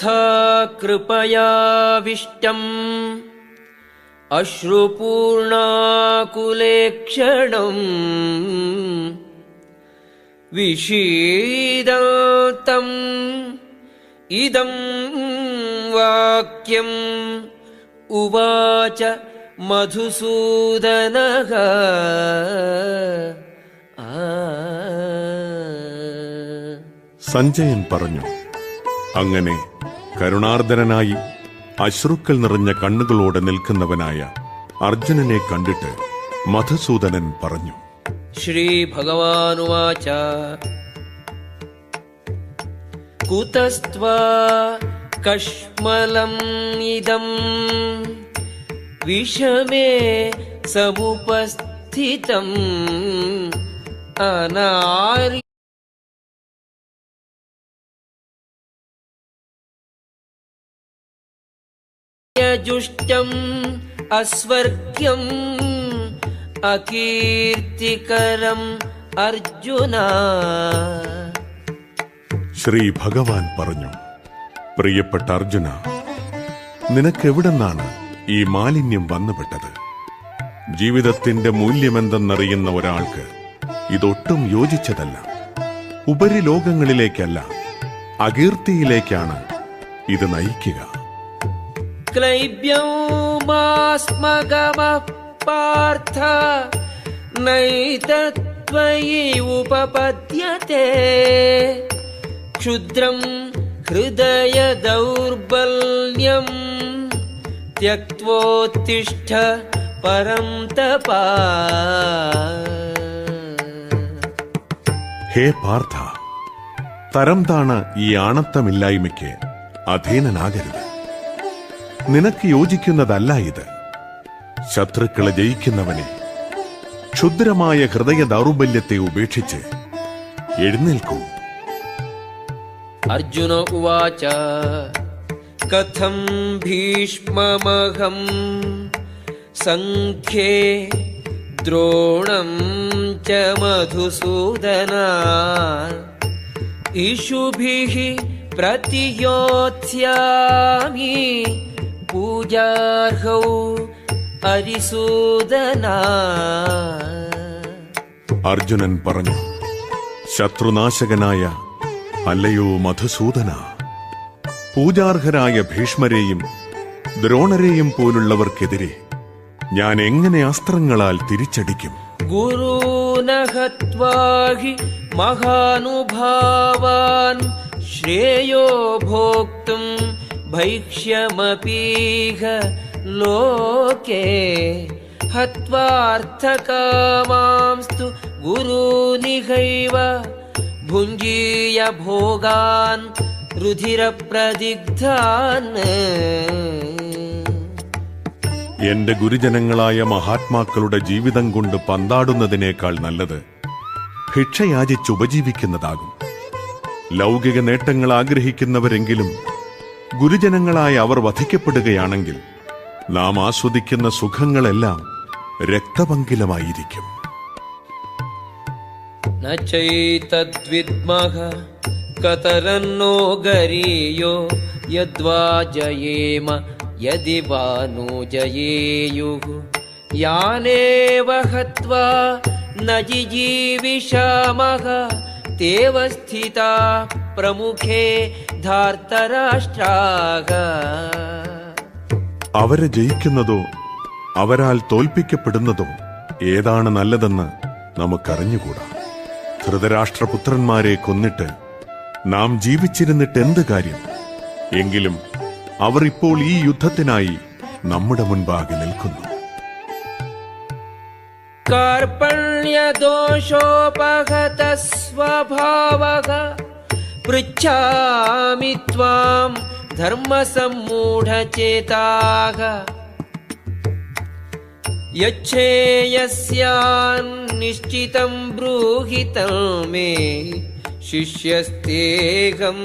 तथा कृपयाविष्टम् अश्रुपूर्णाकुलेक्षणम् विषीदन्तम् इदं वाक्यम् उवाच മധുസൂദനഃ. സഞ്ജയൻ പറഞ്ഞു, അങ്ങനെ കരുണാർദ്രനായി അശ്രുക്കൾ നിറഞ്ഞ കണ്ണുകളോടെ നിൽക്കുന്നവനായ അർജുനനെ കണ്ടിട്ട് മധുസൂദനൻ പറഞ്ഞു, ശ്രീ ഭഗവാനുവാച കുതസ്ത്വാ കശ്മലം ഇദം വിഷമേ സമുപസ്ഥിതം അനാര്യജുഷ്ടം അസ്വർഗ്യം അകീർത്തികരം അർജുന. ശ്രീ ഭഗവാൻ പറഞ്ഞു, പ്രിയപ്പെട്ട അർജുന, നിനക്കെവിടെന്നാണ് ഈ മാലിന്യം വന്നുപെട്ടത്? ജീവിതത്തിന്റെ മൂല്യമെന്തെന്നറിയുന്ന ഒരാൾക്ക് ഇതൊട്ടും യോജിച്ചതല്ല. ഉപരിലോകങ്ങളിലേക്കല്ല, അകീർത്തിയിലേക്കാണ് ഇത് നയിക്കുക. ക്ലൈബ്യൗമാസ്മഗമഃ പാർത്ഥ നൈതത്വയി ഉപപദ്യത്തെ ക്ഷുദ്രം ഹൃദയ ദൗർബല്യം ത്യക്ത്വോത്തിഷ്ഠ പരം തപാ. ഹേ പാർത്ഥ, തരം താണ ഈ ആണത്തമില്ലായ്മയ്ക്ക് അധീനനാകരുത്. നിനക്ക് യോജിക്കുന്നതല്ല ഇത്. ശത്രുക്കളെ ജയിക്കുന്നവനെ, ക്ഷുദ്രമായ ഹൃദയ ദൗർബല്യത്തെ ഉപേക്ഷിച്ച് എഴുന്നേൽക്കൂ. അർജുന ഉവാച കഥം ഭീഷ്മമഹം സംഖ്യേ ദ്രോണം ച മധുസൂദന ഇഷുഭിഃ പ്രതിയോത്സ്യാമി പൂജാർഹൗ അരിസൂദന. അർജുനൻ പറഞ്ഞു, ശത്രുനാശകനായ അല്ലയോ മധുസൂദന, പൂജാർഹരായ ഭീഷ്മരെയും ദ്രോണരെയും പോലുള്ളവർക്കെതിരെ ഞാൻ എങ്ങനെ അസ്ത്രങ്ങളാൽ തിരിച്ചടിക്കും? ഗുരൂന ഹത്വാ ഹി മഹാനുഭാവാൻ ശ്രേയോ ഭോക്തും ഭൈക്ഷ്യമപീഹ ലോകേ ഹത്വാർത്ഥകാമാംസ്തു ഗുരൂനിഹൈവ ഭുഞ്ജീയ ഭോഗാൻ രുധിരപ്രദിഗ്ധാൻ. എന്റെ ഗുരുജനങ്ങളായ മഹാത്മാക്കളുടെ ജീവിതം കൊണ്ട് പന്താടുന്നതിനേക്കാൾ നല്ലത് ഭിക്ഷയാചിച്ചുപജീവിക്കുന്നതാകും. ലൗകിക നേട്ടങ്ങൾ ആഗ്രഹിക്കുന്നവരെങ്കിലും ഗുരുജനങ്ങളായ അവർ വധിക്കപ്പെടുകയാണെങ്കിൽ നാം ആസ്വദിക്കുന്ന സുഖങ്ങളെല്ലാം രക്തപങ്കിലമായിരിക്കും. ന ചൈതദ്വിദ്മഃ കതരന്നോ ഗരീയോ യദ്വാ ജയേമ യദി വാ നോ ജയേയുഃ യാനേവ ഹത്വാ ന ജിജീവിഷാമഃ തേവ സ്ഥിതാഃ പ്രമുഖേ ധാർത്തരാഷ്ട്രാഃ. അവരെ ജയിക്കുന്നതോ അവരാൽ തോൽപ്പിക്കപ്പെടുന്നതോ ഏതാണ് നല്ലതെന്ന് നമുക്കറിഞ്ഞുകൂടാ. ധൃതരാഷ്ട്രപുത്രന്മാരെ കൊന്നിട്ട് നാം ജീവിച്ചിരുന്നിട്ട് എന്ത് കാര്യം? എങ്കിലും അവർ ഇപ്പോൾ ഈ യുദ്ധത്തിനായി നമ്മുടെ മുൻപാകെ നിൽക്കുന്നു. കാർപണ്യദോഷോപഹത സ്വഭാവഃ പൃച്ഛാമി ത്വാം ധർമ്മസമ്മൂഢചേതാഃ യച്ഛേയസ്യാൻ നിശ്ചിതം ബ്രൂഹി തൽമേ ശിഷ്യസ്തേഹം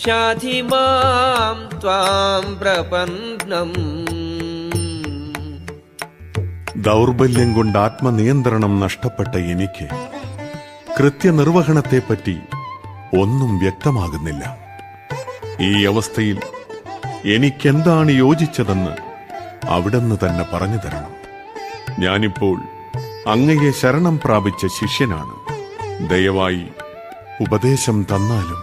ശാധി മാം ത്വാം പ്രപന്നം. ദൗർബല്യം കൊണ്ട് ആത്മനിയന്ത്രണം നഷ്ടപ്പെട്ട എനിക്ക് കൃത്യനിർവഹണത്തെപ്പറ്റി ഒന്നും വ്യക്തമാകുന്നില്ല. ഈ അവസ്ഥയിൽ എനിക്കെന്താണ് യോജിച്ചതെന്ന് അവിടുന്ന് തന്നെ പറഞ്ഞു തരണം. ഞാനിപ്പോൾ അങ്ങയെ ശരണം പ്രാപിച്ച ശിഷ്യനാണ്. ദയവായി ഉപദേശം തന്നാലും.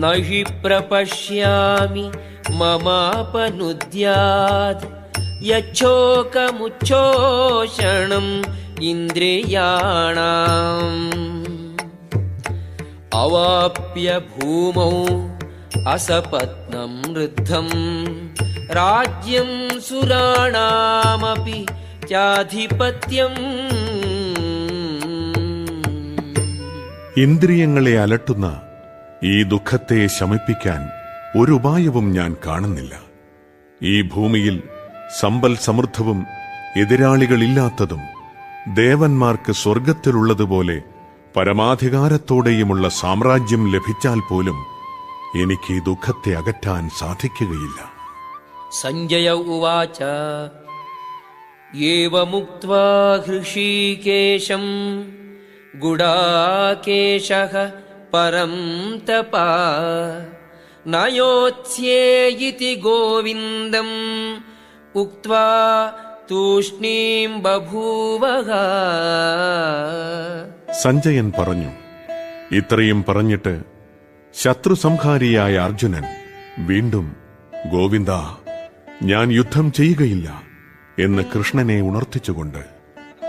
നഹി പ്രപശ്യാമി മമാപനുദ്യാത് യച്ഛോകമുച്ഛോഷണം ഇന്ദ്രിയാണാം അവാപ്യ ഭൂമൗ അസപത്നം വൃദ്ധം രാജ്യം സുരാണാമപി ചാധിപത്യം. ഇന്ദ്രിയങ്ങളെ അലട്ടുന്ന ഈ ദുഃഖത്തെ ശമിപ്പിക്കാൻ ഒരു ഉപായവും ഞാൻ കാണുന്നില്ല. ഈ ഭൂമിയിൽ സമ്പൽ സമൃദ്ധവും എതിരാളികളില്ലാത്തതും ദേവന്മാർക്ക് സ്വർഗത്തിലുള്ളതുപോലെ പരമാധികാരത്തോടെയുമുള്ള സാമ്രാജ്യം ലഭിച്ചാൽ പോലും എനിക്ക് ഈ ദുഃഖത്തെ അകറ്റാൻ സാധിക്കുകയില്ല. സഞ്ജയ ഉവാച ഏവമുക്ത്വാ ഹൃഷീകേശം ഗുഡാകേശഃ പരം തപാ നയോത്സ്യേയിതി ഗോവിന്ദം ഉക്ത്വാ തൂഷ്ണീം ബഭൂവഃ. സഞ്ജയൻ പറഞ്ഞു. ഇത്രയും പറഞ്ഞിട്ട് ശത്രുസംഹാരിയായ അർജുനൻ വീണ്ടും ഗോവിന്ദ, ഞാൻ യുദ്ധം ചെയ്യുകയില്ല എന്ന് കൃഷ്ണനെ ഉണർത്തിച്ചുകൊണ്ട്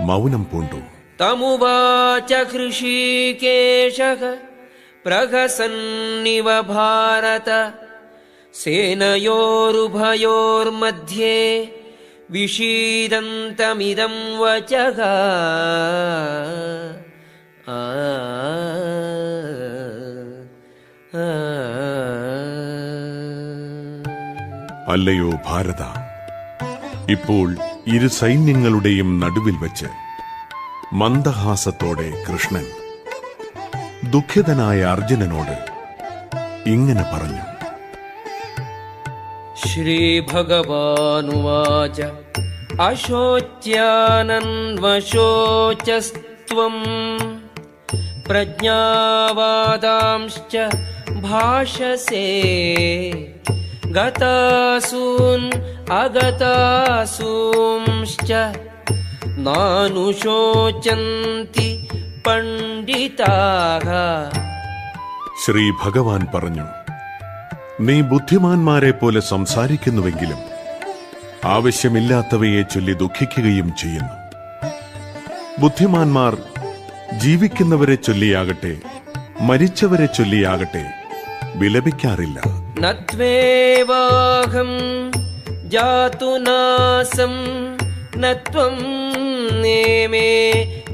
മൗനം പൂണ്ടു. തമുവാച ഹൃഷീകേശഃ പ്രഹസന്നിവ ഭാരത സേനയോരുഭയോർമധ്യേ വിഷീദന്തമിദം വചഃ. അല്ലയോ ഭാരത, ഇപ്പോൾ ഇരു സൈന്യങ്ങളുടെയും നടുവിൽ വച്ച് മന്ദഹാസത്തോടെ കൃഷ്ണൻ ദുഃഖിതനായ അർജുനനോട് ഇങ്ങനെ പറഞ്ഞു. ശ്രീഭഗവാനുവാച അശോച്യാനന്വശോചസ്ത്വം പ്രജ്ഞാവാദാംശ്ച ഭാഷസേ ഗതാസൂൻ അഗതാസൂംശ്ച നാനുശോചന്തി പണ്ഡിതാഃ. ശ്രീ ഭഗവാൻ പറഞ്ഞു, നീ ബുദ്ധിമാന്മാരെ പോലെ സംസാരിക്കുന്നുവെങ്കിലും ആവശ്യമില്ലാത്തവയെ ചൊല്ലി ദുഃഖിക്കുകയും ചെയ്യുന്നു. ബുദ്ധിമാന്മാർ ജീവിക്കുന്നവരെ ചൊല്ലിയാകട്ടെ മരിച്ചവരെ ചൊല്ലിയാകട്ടെ വിലപിക്കാറില്ല. നത്വേവാഹം ജാതുനാസം നത്വം നേമേ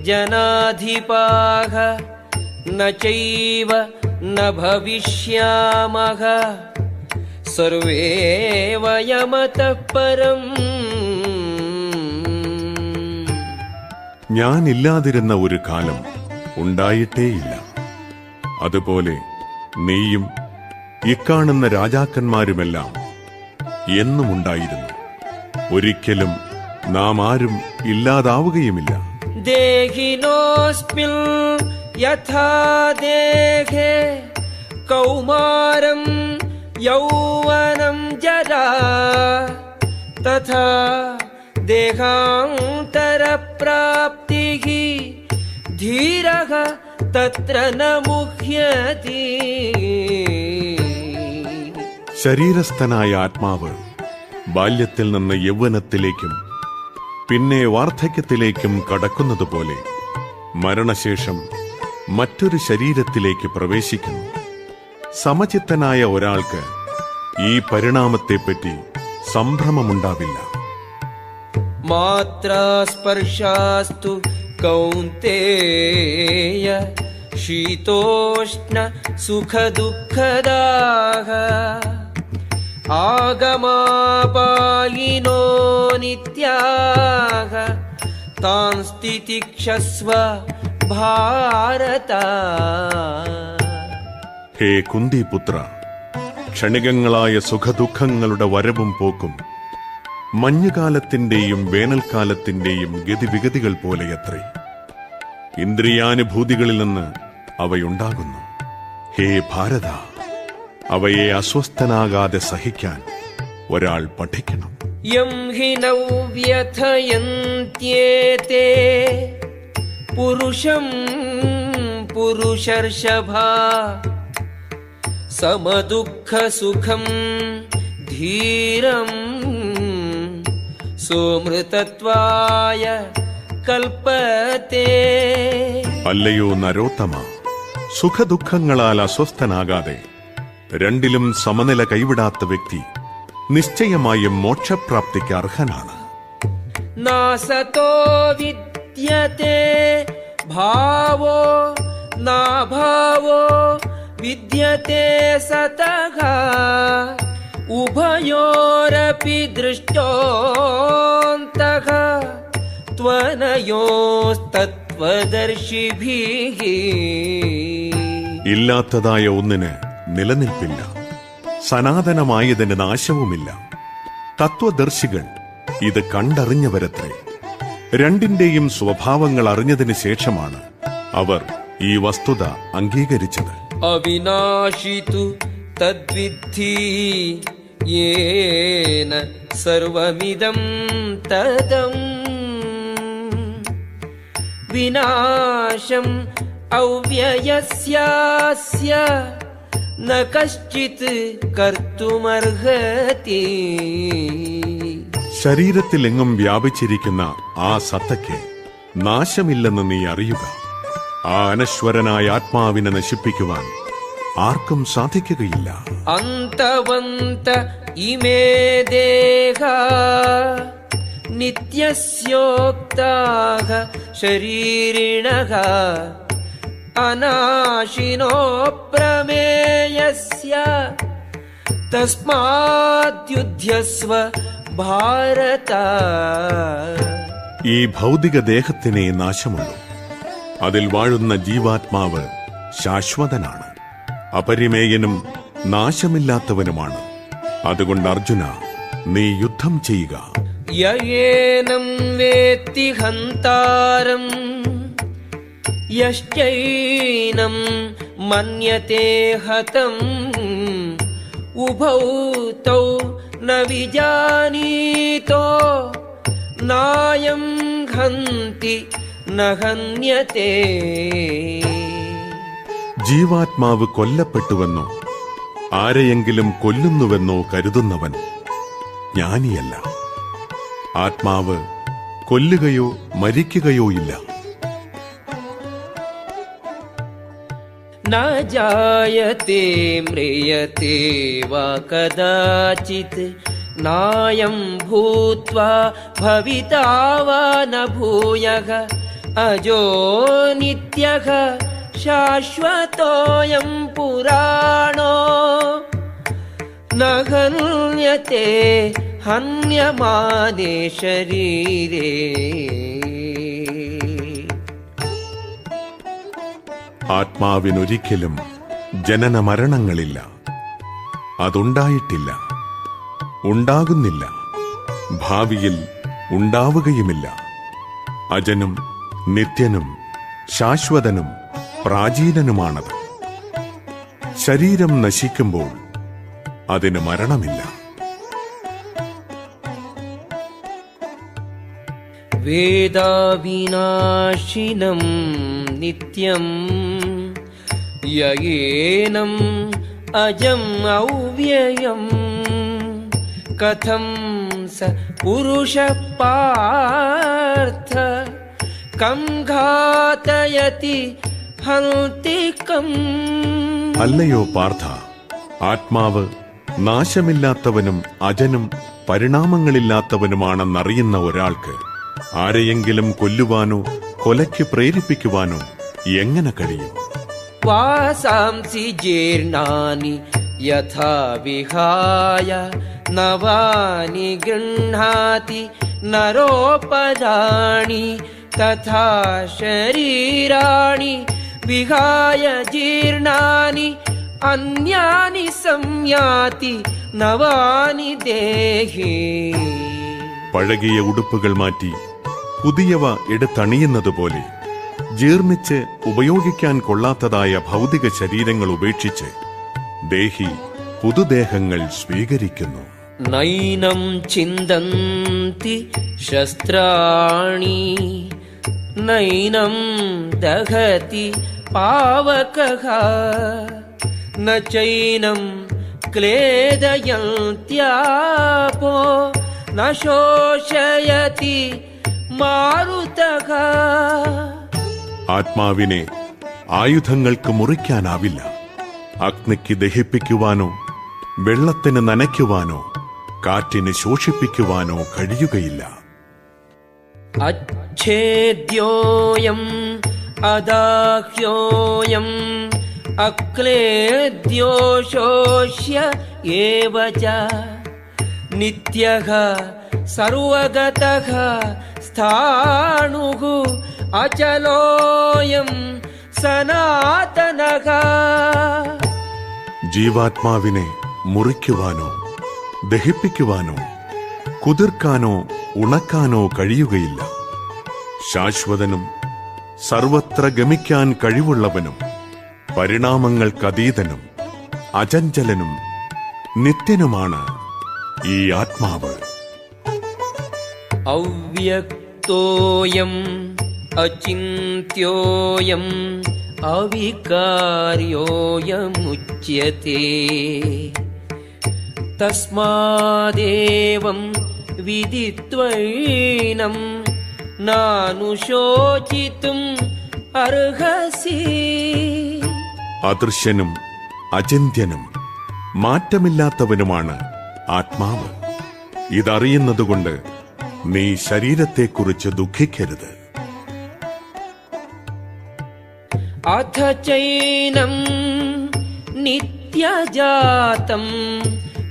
ജനാധിപാഃ നചൈവ ന ഭവിഷ്യാമഃ സർവേ വയമതഃ പരം. ഞാനില്ലാതിരുന്ന ഒരു കാലം ഉണ്ടായിട്ടേയില്ല. അതുപോലെ നീയും ഇക്കാണുന്ന രാജാക്കന്മാരുമെല്ലാം എന്നും ഉണ്ടായിരുന്നു. ഒരിക്കലും നാം ആരും ഇല്ലാതാവുകയുമില്ല. ദേഹിനോസ്മിൻ യഥാ ദേഹേ കൗമാരം യൗവനം ജരാ തഥാ ദേഹാന്തരപ്രാപ്തിഃ ധീരഃ തത്ര ന മുഹ്യതി. ശരീരസ്ഥനായ ആത്മാവ് ബാല്യത്തിൽ നിന്ന് യൗവനത്തിലേക്കും പിന്നെ വാർദ്ധക്യത്തിലേക്കും കടക്കുന്നതുപോലെ മരണശേഷം മറ്റൊരു ശരീരത്തിലേക്ക് പ്രവേശിക്കുന്നു. സമചിത്തനായ ഒരാൾക്ക് ഈ പരിണാമത്തെപ്പറ്റി സംഭ്രമമുണ്ടാവില്ല. മാത്രാ സ്പർശാസ്തു കൗന്തേയ ശീതോഷ്ണ സുഖദുഃഖദാഃ ആഗമാപാലിനോ നിത്യാഃ താൻ സ്ഥിതിക്ഷസ്വ ഭാരത. ഹേ കുന്തിപുത്ര, ക്ഷണികങ്ങളായ സുഖദുഃഖങ്ങളുടെ വരവും പോക്കും മഞ്ഞുകാലത്തിന്റെയും വേനൽക്കാലത്തിന്റെയും ഗതിവിഗതികൾ പോലെയത്രേ. ഇന്ദ്രിയാനുഭൂതികളിൽ നിന്ന് അവയുണ്ടാകുന്നു. ഹേ ഭാരത, അവയെ അസ്വസ്ഥനാകാതെ സഹിക്കാൻ ഒരാൾ പഠിക്കണം. യം ഹി നൗ വ്യഥയന്ത്യേതേ പുരുഷം പുരുഷർഷഭാ സമദുഃഖ സുഖം ധീരം സുമൃതത്വായ കൽപ്പത്തെ. അല്ലയോ നരോത്തമ, സുഖദുഃഖങ്ങളാൽ അസ്വസ്ഥനാകാതെ രണ്ടിലും സമനില കൈവിടാത്ത വ്യക്തി നിശ്ചയമായും മോക്ഷപ്രാപ്തിക്ക് അർഹനാണ്. നാസതോ വിദ്യത്തെ ഭാവോ നാഭാവോ വിദ്യത്തെ സതഃ ഉഭയോരപി ദൃഷ്ടോന്തഃ ത്വനയോസ്തത്വദർശിഭിഃ. ഇല്ലാത്തതായ ഒന്നിന് നിലനിൽപ്പില്ല, സനാതനമായതിന് നാശവുമില്ല. തത്വദർശികൾ ഇത് കണ്ടറിഞ്ഞവരത്രേ. രണ്ടിന്റെയും സ്വഭാവങ്ങൾ അറിഞ്ഞതിന് ശേഷമാണ് അവർ ഈ വസ്തുത അംഗീകരിച്ചത്. അവിനാശിതു തദ്വിദ്ധി യേന സർവമിദം തദം വിനാശം അവ്യയസ്യാസ്യ ന കശ്ചിത് കർത്തുമർഹതി. ശരീരത്തിലെങ്ങും വ്യാപിച്ചിരിക്കുന്ന ആ സത്തയ്ക്ക് നാശമില്ലെന്ന് നീ അറിയുക. ആ അനശ്വരനായ ആത്മാവിനെ നശിപ്പിക്കുവാൻ ആർക്കും സാധിക്കുകയില്ല. അന്തവന്ത ഇമേ ദേഹ നിത്യസ്യോക്താഃ ശരീരിണഃ അനാശിനോ പ്രമേയസ്യ തസ്മാദ്യുധ്യസ്വ ഭാരത. ഈ ഭൗതിക ദേഹത്തിനെ നാശമുള്ളൂ. അതിൽ വാഴുന്ന ജീവാത്മാവ് ശാശ്വതനാണ്, അപരിമേയനും നാശമില്ലാത്തവനുമാണ്. അതുകൊണ്ട് അർജുന, നീ യുദ്ധം ചെയ്യുക. യേനം വേത്തി ഹന്താരം യശ്ചൈനം മന്യത്തെ ഹതം ഉഭൗ തൗ ന വിജാനീതോ നായം ഹന്തി ന ഹന്യത്തെ. ജീവാത്മാവ് കൊല്ലപ്പെട്ടുവെന്നോ ആരെയെങ്കിലും കൊല്ലുന്നുവെന്നോ കരുതുന്നവൻ ജ്ഞാനിയല്ല. ആത്മാവ് കൊല്ലുകയോ മരിക്കുകയോ ഇല്ല. ന ജായത്തെ മ്രിയത്തെ വാ കദാചിത് നായം ഭൂത്വാ ഭവിതാ വാ ന ഭൂയഃ അജോ നിത്യഃ ശാശ്വതോയം പുരാണോ ന ഹന്യത്തെ ഹന്യമാനേ ശരീരേ. ആത്മാവിനൊരിക്കലും ജനന മരണങ്ങളില്ല. അതുണ്ടായിട്ടില്ല, ഉണ്ടാകുന്നില്ല, ഭാവിയിൽ ഉണ്ടാവുകയുമില്ല. അജനും നിത്യനും ശാശ്വതനും പ്രാചീനനുമാണത്. ശരീരം നശിക്കുമ്പോൾ അതിന് മരണമില്ല. വേദാവിനാശിനം നിത്യം യേനം അജം അവ്യയം കഥം സ പുരുഷഃ പാർത്ഥ കം ഘാതയതി ഹന്തി കം. അല്ലയോ പാർത്ഥ, ആത്മാവ് നാശമില്ലാത്തവനും അജനും പരിണാമങ്ങളില്ലാത്തവനുമാണെന്നറിയുന്ന ഒരാൾക്ക് ആരെയെങ്കിലും കൊല്ലുവാനോ കൊലയ്ക്ക് പ്രേരിപ്പിക്കുവാനോ എങ്ങനെ കഴിയും? വാസാംസി ജീർണാനി യഥാ വിഹായ നവാനി ഗൃഹാതി നരോപദാനി തഥാ ശരീരാണി വിഹായ ജീർണാനി അന്യാനി സംയാതി നവാനി ദേഹി. പഴകിയ ഉടുപ്പുകൾ മാറ്റി പുതിയവ എടുത്തണിയുന്നതുപോലെ ജീർണിച്ച് ഉപയോഗിക്കാൻ കൊള്ളാത്തതായ ഭൗതിക ശരീരങ്ങൾ ഉപേക്ഷിച്ച് ദേഹി പുതുദേഹങ്ങൾ സ്വീകരിക്കുന്നു. നൈനം ചിന്തന്തി ശസ്ത്രാണി നൈനം ദഹതി പാവകഃ ന ചൈനം ക്ലേദയന്ത്യാപോ ന ശോഷയതി മാരുതഃ. ആത്മാവിനെ ആയുധങ്ങൾക്ക് മുറിക്കാനാവില്ല. അഗ്നിക്ക് ദഹിപ്പിക്കുവാനോ വെള്ളത്തിന് നനയ്ക്കുവാനോ കാറ്റിന് ശോഷിപ്പിക്കുവാനോ കഴിയുകയില്ല. അച്ഛേദ്യോയം അദാഹ്യോയം അക്ലേദ്യോ ശോഷ്യ ഏവ ച നിത്യഃ സർവഗതഃ സ്ഥാണുഃ അചലോയം സനാതനഃ. ജീവാത്മാവിനെ മുറിക്കുവാനോ ദഹിപ്പിക്കുവാനോ കുതിർക്കാനോ ഉണക്കാനോ കഴിയുകയില്ല. ശാശ്വതനും സർവത്ര ഗമിക്കാൻ കഴിവുള്ളവനും പരിണാമങ്ങൾക്കതീതനും അചഞ്ചലനും നിത്യനുമാണ് ഈ ആത്മാവ്. അവ്യക്തോയം അചിന്ത്യോയം അവികാര്യോയമുച്യത്തെ തസ്മാദേവം വിദിത്വൈനം നാനുശോചിതും അർഹസി. അദൃശ്യനും അചിന്ത്യനും മാറ്റമില്ലാത്തവനുമാണ് ആത്മാവ്. ഇതറിയുന്നതുകൊണ്ട് നീ ശരീരത്തെക്കുറിച്ച് ദുഃഖിക്കരുത്. അഥ ചൈനം നിത്യജാതം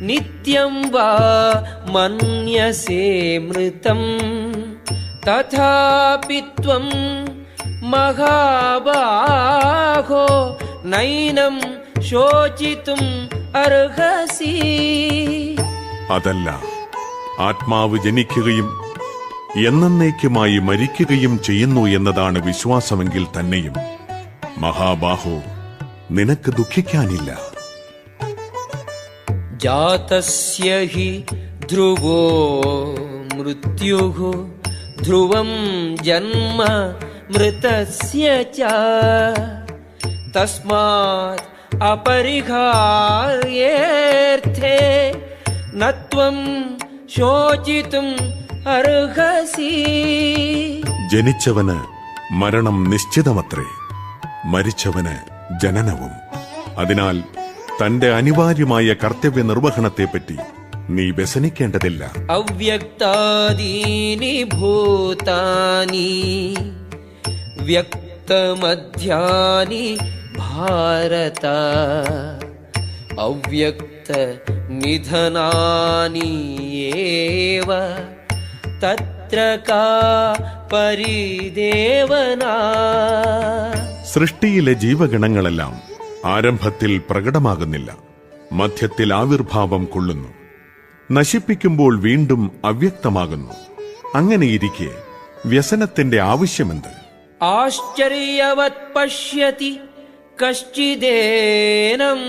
നിത്യം വാ മന്യസേ മൃതം തഥാപി ത്വം മഹാബാഹോ നൈനം ശോചിതും അർഹസി. അതല്ല, ആത്മാവ് ജനിക്കുകയും എന്നേക്കുമായി മരിക്കുകയും ചെയ്യുന്നു എന്നതാണ് വിശ്വാസമെങ്കിൽ തന്നെയും മഹാബാഹോ നിനക്ക് ദുഃഖിക്കാനില്ല. ജാതസ്യ ഹി ധ്രുവോ മൃത്യുഃ ധ്രുവം ജന്മ മൃതസ്യ ച തസ്മാത് അപരിഹാര്യേർത്ഥേ നത്വം ശോചിതും അർഹസി. ജനിച്ചവന് മരണം നിശ്ചിതമത്രേ, മരിച്ചവന് ജനനവും. അതിനാൽ തന്റെ അനിവാര്യമായ കർത്തവ്യ നിർവഹണത്തെപ്പറ്റി നീ വ്യസനിക്കേണ്ടതില്ല. അവ്യക്താദീനി ഭൂതാനി വ്യക്തമധ്യാനി ഭാരത അവ്യക്ത നിധനാനി ഏവ തത്ര കാ പരിദേവനാ. സൃഷ്ടിയിലെ ജീവഗണങ്ങളെല്ലാം ആരംഭത്തിൽ പ്രകടമാകുന്നില്ല, മധ്യത്തിൽ ആവിർഭാവം കൊള്ളുന്നു, നശിപ്പിക്കുമ്പോൾ വീണ്ടും അവ്യക്തമാകുന്നു. അങ്ങനെയിരിക്കെ വ്യസനത്തിന്റെ ആവശ്യമെന്ത്? ആശ്ചര്യവത് പശ്യതി കശ്ചിദേനം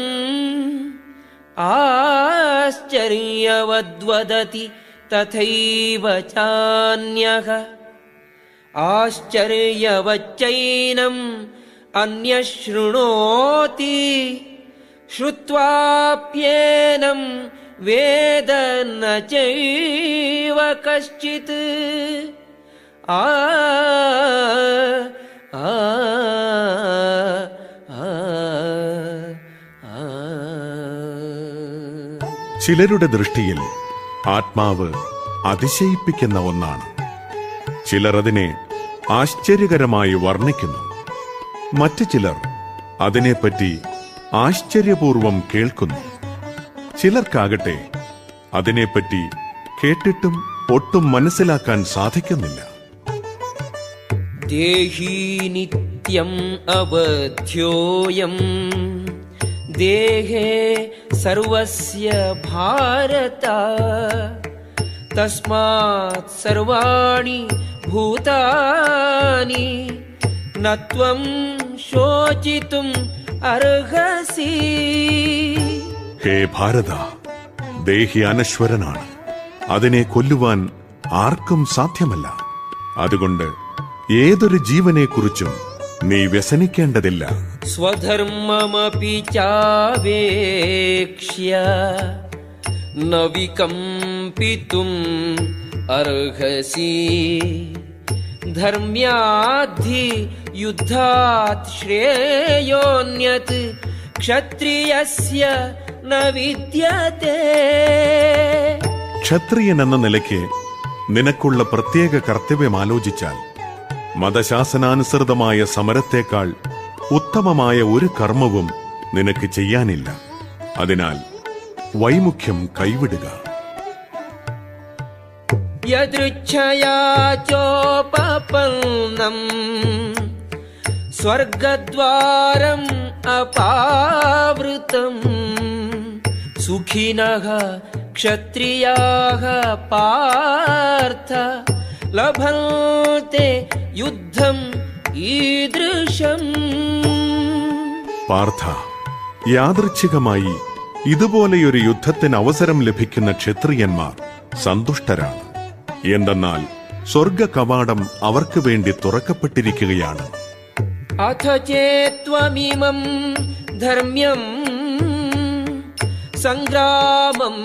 ആശ്ചര്യവദ്വദതി തഥൈവ ചാന്യഃ ആശ്ചര്യവച്ചൈനം അന്യശൃണോതി ശ്രുത്വാപ്യേനം വേദ ന ചൈവ കശ്ചിത്. ആ ആ ചിലരുടെ ദൃഷ്ടിയിൽ ആത്മാവ് അതിശയിപ്പിക്കുന്ന ഒന്നാണ്. ചിലർ അതിനെ ആശ്ചര്യകരമായി വർണ്ണിക്കുന്നു. മറ്റു ചിലർ അതിനെപ്പറ്റി ആശ്ചര്യപൂർവം കേൾക്കുന്നു. ചിലർക്കാകട്ടെ അതിനെപ്പറ്റി കേട്ടിട്ടും ഒട്ടും മനസ്സിലാക്കാൻ സാധിക്കുന്നില്ല. ദേഹി നിത്യം അവധ്യോയം ദേഹേ സർവസ്യ ഭാരത തസ്മാത് സർവാണി ഭൂതാനി ന ത്വം ശോചിതും അർഹസി. ഹേ ഭാരത, ദേഹി അനശ്വരനാണ്. അതിനെ കൊല്ലുവാൻ ആർക്കും സാധ്യമല്ല. അതുകൊണ്ട് ഏതൊരു ജീവനെക്കുറിച്ചും നീ വ്യസനിക്കേണ്ടതില്ല. സ്വധർമ്മമപി ചാവേക്ഷ്യ ന വികമ്പിതും അർഹസി. ധർമ്മ്യാദ്ധി യുദ്ധാത് ശ്രേയോന്യത് ക്ഷത്രിയസ്യ ന വിദ്യതേ. ക്ഷത്രിയൻ എന്ന നിലയ്ക്ക് നിനക്കുള്ള പ്രത്യേക കർത്തവ്യം ആലോചിച്ചാൽ മതശാസനാനുസൃതമായ സമരത്തേക്കാൾ ഉത്തമമായ ഒരു കർമ്മവും നിനക്ക് ചെയ്യാനില്ല. അതിനാൽ വൈമുഖ്യം കൈവിടുക. യദൃച്ഛയാ ചോപപന്നം സ്വർഗദ്വാരം അപാവൃതം സുഖിനഃ ക്ഷത്രിയാഃ പാർത്ഥ ലഭന്തെ യുദ്ധം ഈദൃശം. പാർത്ഥ, യാദൃച്ഛികമായി ഇതുപോലെയൊരു യുദ്ധത്തിന് അവസരം ലഭിക്കുന്ന ക്ഷത്രിയന്മാർ സന്തുഷ്ടരാണ്. എന്തെന്നാൽ സ്വർഗ കവാടം അവർക്ക് വേണ്ടി തുറക്കപ്പെട്ടിരിക്കുകയാണ്. അഥ ചേത്വമിമം ധർമ്മ്യം സംഗ്രാമം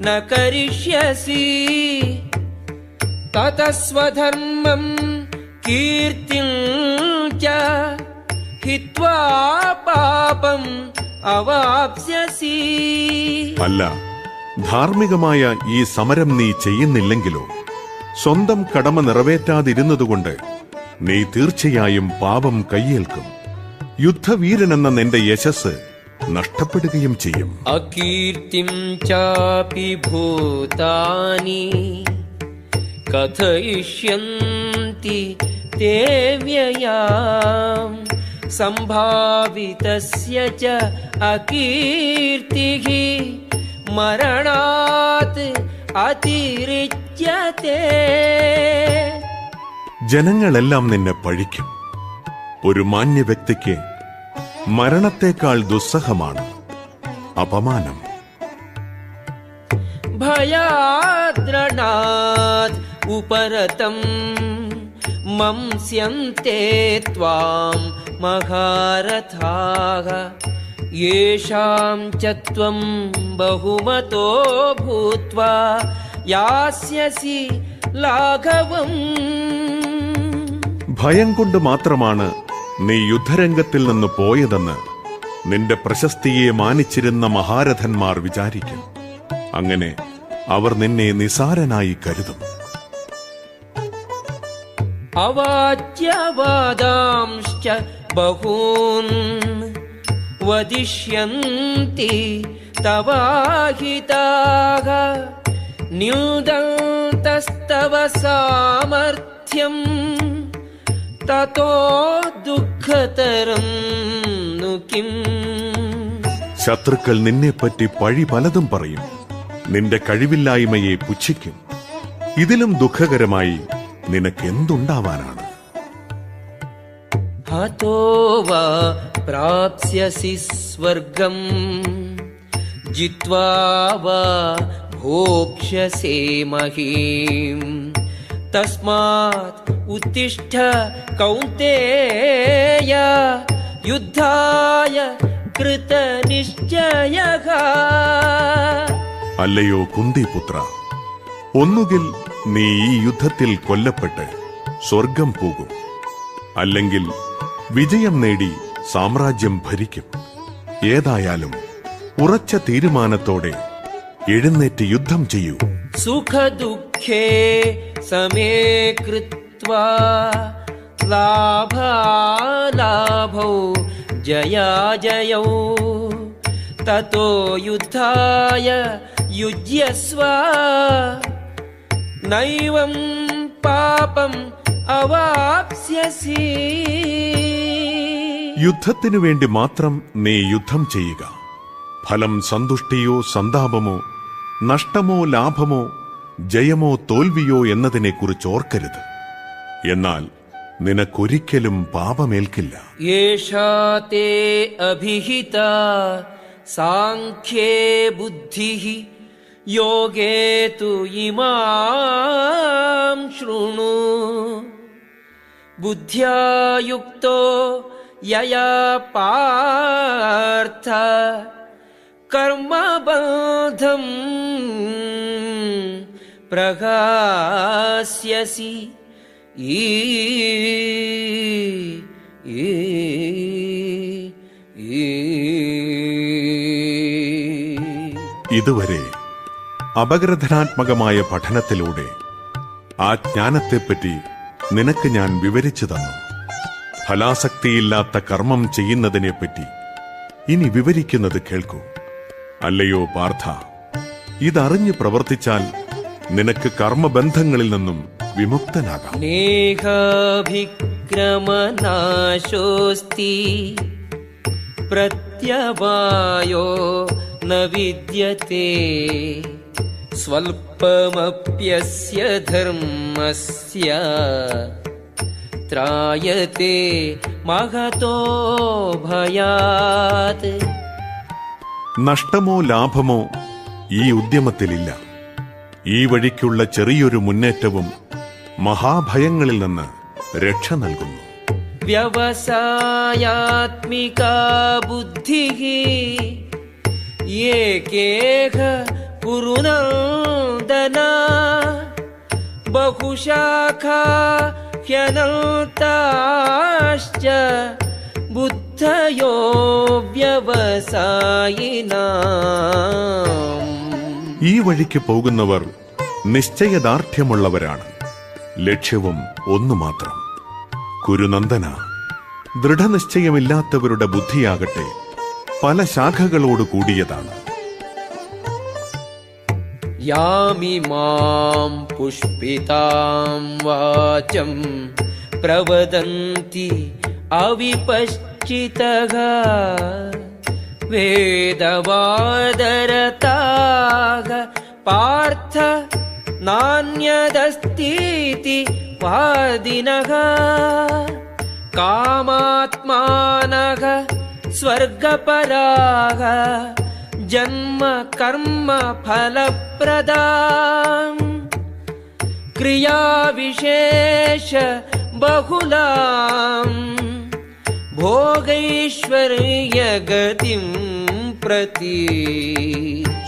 ന കരിഷ്യസി തതസ്വധർമ്മം കീർത്തിം ച ഹിത്വാ പാപം അവാപ്സ്യസി. അല്ല, ധാർമ്മികമായ ഈ സമരം നീ ചെയ്യുന്നില്ലെങ്കിലോ സ്വന്തം കടമ നിറവേറ്റാതിരുന്നതുകൊണ്ട് നീ തീർച്ചയായും പാപം കയ്യേൽക്കും. യുദ്ധവീരനെന്ന നിന്റെ യശസ് നഷ്ടപ്പെടുകയും ചെയ്യും. അകീർത്തിം ചാപി ഭൂതാനി കഥയിഷ്യന്തി തേ വ്യയാം സംഭാവിതസ്യ ച അകീർത്തിഃ മരണാത് അതിരിച്യതേ. ജനങ്ങളെല്ലാം നിന്നെ പഴിക്കും. ഒരു മാന്യ വ്യക്തിക്ക് മരണത്തേക്കാൾ ദുസ്സഹമാണ് അപമാനം. ഭയാദ്രണാത് ഉപരതം മംസ്യന്തെ ത്വാം മഹാരഥാഃ യേഷാം ച ത്വം ബഹുമതോ ഭൂത്വാ യാസ്യസി ലാഘവം. ഭയം കൊണ്ട് മാത്രമാണ് നീ യുദ്ധരംഗത്തിൽ നിന്ന് പോയതെന്ന് നിന്റെ പ്രശസ്തിയെ മാനിച്ചിരുന്ന മഹാരഥന്മാർ വിചാരിക്കും. അങ്ങനെ അവർ നിന്നെ നിസാരനായി കരുതും. അവാച്യവാദാംശ്ച ബഹൂൻ വദിഷ്യന്തി തവാഹിതാഃ ന്യൂദന്തസ്തവ സാമർത്ഥ്യം തതോ ദുഃഖതരം नु കിം. ശത്രുക്കൾ നിന്നെപ്പറ്റി പഴി പലതും പറയും. നിന്റെ കഴിവില്ലായ്മയെ പുച്ഛിക്കും. ഇതിലും ദുഃഖകരമായി നിനക്കെന്തുണ്ടാവാനാണ്? ഹതോ വാ പ്രാപ്സ്യസി സ്വർഗം ജിത്വാ വാ ഭോക്ഷ്യസേ മഹീം തസ്മാത് ഉത്തിഷ്ഠ കൗന്തേയ യുദ്ധായ കൃതനിശ്ചയഃ. അല്ലയോ കുന്തിപുത്ര, ഒന്നുകിൽ നീ ഈ യുദ്ധത്തിൽ കൊല്ലപ്പെട്ട് സ്വർഗം പോകും, അല്ലെങ്കിൽ വിജയം നേടി സാമ്രാജ്യം ഭരിക്കും. ഏതായാലും ഉറച്ച തീരുമാനത്തോടെ എഴുന്നേറ്റ് യുദ്ധം ചെയ്യൂ. സുഖദുഃഖേ സമേ കൃത്വാ ലാഭാലാഭൗ ജയാജയൗ തതോ യുദ്ധായ യുജ്യസ്വ നൈവം പാപം അവാപ്സ്യസി. യുദ്ധത്തിനു വേണ്ടി മാത്രം നീ യുദ്ധം ചെയ്യുക. ഫലം സന്തുഷ്ടിയോ സന്താപമോ നഷ്ടമോ ലാഭമോ ജയമോ തോൽവിയോ എന്നതിനെക്കുറിച്ച് ഓർക്കരുത്. എന്നാൽ നിനക്കൊരിക്കലും പാപമേൽക്കില്ല. യേഷാ തേ അഭിഹിതാ സാംഖ്യേ ബുദ്ധിഃ യോഗേ തു ഇമാം ശൃണു ബുദ്ധ്യാ യുക്തോ യയാ പാർത്ഥ കർമ്മബന്ധം പ്രഹാസ്യസി. ഇതുവരെ അപഗ്രഥനാത്മകമായ പഠനത്തിലൂടെ ആ ജ്ഞാനത്തെപ്പറ്റി നിനക്ക് ഞാൻ വിവരിച്ചു തന്നു. ഫലാസക്തിയില്ലാത്ത കർമ്മം ചെയ്യുന്നതിനെപ്പറ്റി ഇനി വിവരിക്കുന്നത് കേൾക്കൂ. അല്ലയോ പാർത്ഥ, ഇതറിഞ്ഞ് പ്രവർത്തിച്ചാൽ നിനക്ക് കർമ്മബന്ധങ്ങളിൽ നിന്നും വിമുക്തനാകാം. നേഹാഭിക്രമനാശോസ്തി പ്രത്യവായോ ന വിദ്യത്തെ സ്വൽപമപ്യസ്യ ധർമ്മസ്യ ത്രായത്തെ മഹതോ ഭയാത്. നഷ്ടമോ ലാഭമോ ഈ ഉദ്യമത്തിലില്ല. ഈ വഴിക്കുള്ള ചെറിയൊരു മുന്നേറ്റവും മഹാഭയങ്ങളിൽ നിന്ന് രക്ഷ നൽകുന്നു. വ്യവസായാത്മികാ ബുദ്ധിഃ ഏകേഹ കുരുനന്ദന ബഹുശാഖാ ഹ്യനന്താശ്ച ബുദ്ധയോ വ്യവസായിനാം. ഈ വഴിക്ക് പോകുന്നവർ നിശ്ചയദാർഢ്യമുള്ളവരാണ്. ലക്ഷ്യവും ഒന്നു മാത്രം. കുരുനന്ദന, ദൃഢനിശ്ചയമില്ലാത്തവരുടെ ബുദ്ധിയാകട്ടെ പല ശാഖകളോട് കൂടിയതാണ്. യാമിമാം പുഷ്പിതാം വാചം പ്രവദന്തി അവിപശ്ചിതഃ വേദവാദരതാഃ പാർത്ഥ നാന്യദസ്തീതി വാദിനഃ കാമാത്മാനഃ സ്വർഗപരാഃ ജന്മ കർമ്മ ഫലപ്രദാം ക്രിയാവിശേഷ ബഹുലാം ഭോഗൈശ്വര്യഗതിം പ്രതി.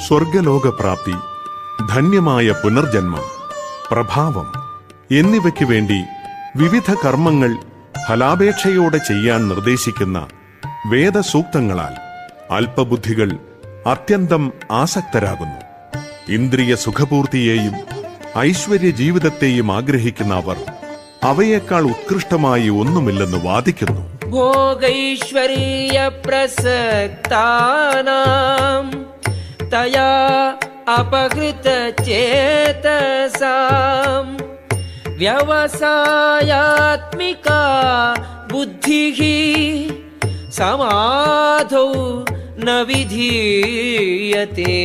സ്വർഗലോകപ്രാപ്തി, ധന്യമായ പുനർജന്മം, പ്രഭാവം എന്നിവയ്ക്ക് വേണ്ടി വിവിധ കർമ്മങ്ങൾ ഫലാപേക്ഷയോടെ ചെയ്യാൻ നിർദ്ദേശിക്കുന്ന വേദസൂക്തങ്ങളാൽ അല്പബുദ്ധികൾ അത്യന്തം ആസക്തരാകുന്നു. ഇന്ദ്രിയ സുഖപൂർത്തിയെയും ഐശ്വര്യ ജീവിതത്തെയും ആഗ്രഹിക്കുന്ന അവർ അവയേക്കാൾ ഉത്കൃഷ്ടമായി ഒന്നുമില്ലെന്ന് വാദിക്കുന്നു. ഭോഗൈശ്വര്യ പ്രസക്താനാം തയാ അപഹൃത ചേതസാം വ്യവസായാത്മികാ ബുദ്ധിഃ സമാധൗ ന വിധീയത്തെ.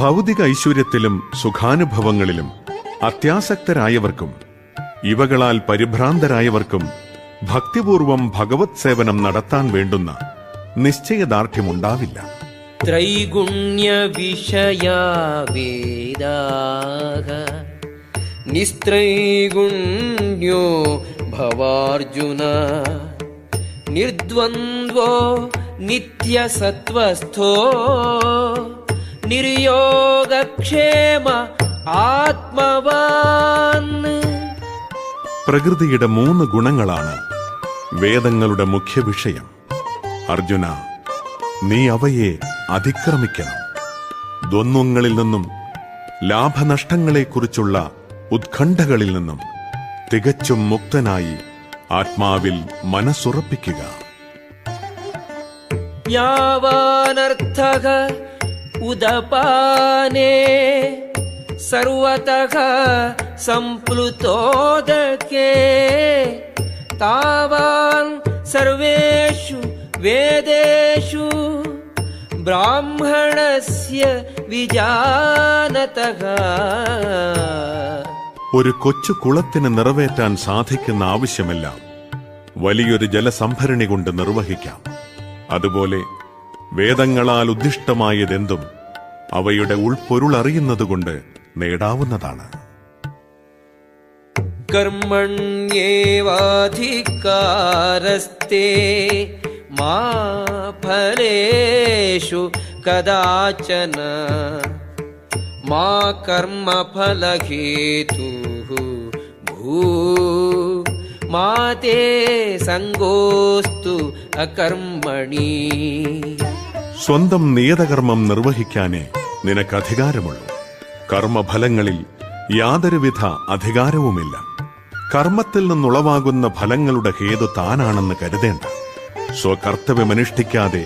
ഭൗതിക ഐശ്വര്യത്തിലും സുഖാനുഭവങ്ങളിലും അത്യാസക്തരായവർക്കും ഇവകളാൽ പരിഭ്രാന്തരായവർക്കും ഭക്തിപൂർവം ഭഗവത് സേവനം നടത്താൻ വേണ്ടുന്ന നിശ്ചയദാർഢ്യമുണ്ടാവില്ല. ത്രൈഗുണ്യ വിഷയാ വേദാഃ നിസ്ത്രൈഗുണ്യോ ഭവാർജുന നിർദ്വന്ദ്വോ നിത്യസത്വസ്ഥോ നിർയോഗക്ഷേമ ആത്മവാൻ. പ്രകൃതിയുടെ 3 ഗുണങ്ങളാണ് വേദങ്ങളുടെ മുഖ്യ വിഷയം. അർജുന, നീ അവയെ അതിക്രമിക്കണം. ദ്വന്ദ്വങ്ങളിൽ നിന്നും ലാഭനഷ്ടങ്ങളെക്കുറിച്ചുള്ള ഉത്കണ്ഠകളിൽ നിന്നും തികച്ചും മുക്തനായി ആത്മാവിൽ മനസ്സുറപ്പിക്കുക. യാവാനർത്ഥഃ ഉദപാനേ സർവതഃ സംപ്ലുതോദകേ താവാൻ സർവേഷു വേദേഷു ബ്രാഹ്മണസ്യ വിജാനതഃ. ഒരു കൊച്ചു കുളത്തിന് നിറവേറ്റാൻ സാധിക്കുന്ന ആവശ്യമെല്ലാം വലിയൊരു ജലസംഭരണി കൊണ്ട് നിർവഹിക്കാം. അതുപോലെ വേദങ്ങളാൽ ഉദ്ദിഷ്ടമായതെന്തും അവയുടെ ഉൾപ്പൊരുളറിയുന്നതുകൊണ്ട് നേടാവുന്നതാണ്. കർമ്മണ്യേവാധികാരസ്തേ മാ ഫലേഷു കദാചന മാ കർമ്മഫലഹേതുഃ ഭൂ മാ തേ സംഗോസ്തു അകർമ്മണി. സ്വന്തം നിയതകർമ്മം നിർവഹിക്കാനേ നിനക്ക് അധികാരമുള്ളൂ. കർമ്മഫലങ്ങളിൽ യാതൊരുവിധ അധികാരവുമില്ല. കർമ്മത്തിൽ നിന്നുളവാകുന്ന ഫലങ്ങളുടെ ഹേതു താനാണെന്ന് കരുതേണ്ട. സ്വകർത്തവ്യമനുഷ്ഠിക്കാതെ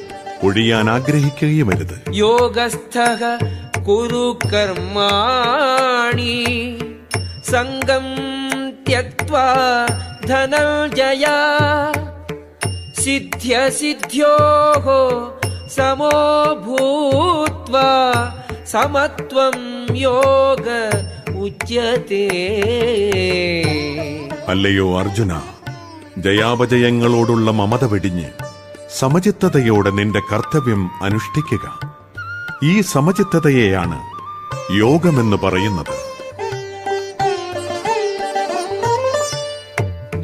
ഒഴിയാൻ ആഗ്രഹിക്കുകയുമരുത്. യോഗസ്ഥഃ കുരു കർമാണി സംഗം ത്യക്ത്വാ ധനഞ്ജയ സിദ്ധ്യോഃ സമോ ഭൂത്വാ സമത്വം യോഗ ഉച്യത്തെ. അല്ലയോ അർജുന, ജയാപജയങ്ങളോടുള്ള മമത വെടിഞ്ഞ് സമചിത്തതയോടെ നിന്റെ കർത്തവ്യം അനുഷ്ഠിക്കുക. ഈ സമചിത്തതയെയാണ് യോഗമെന്ന് പറയുന്നത്.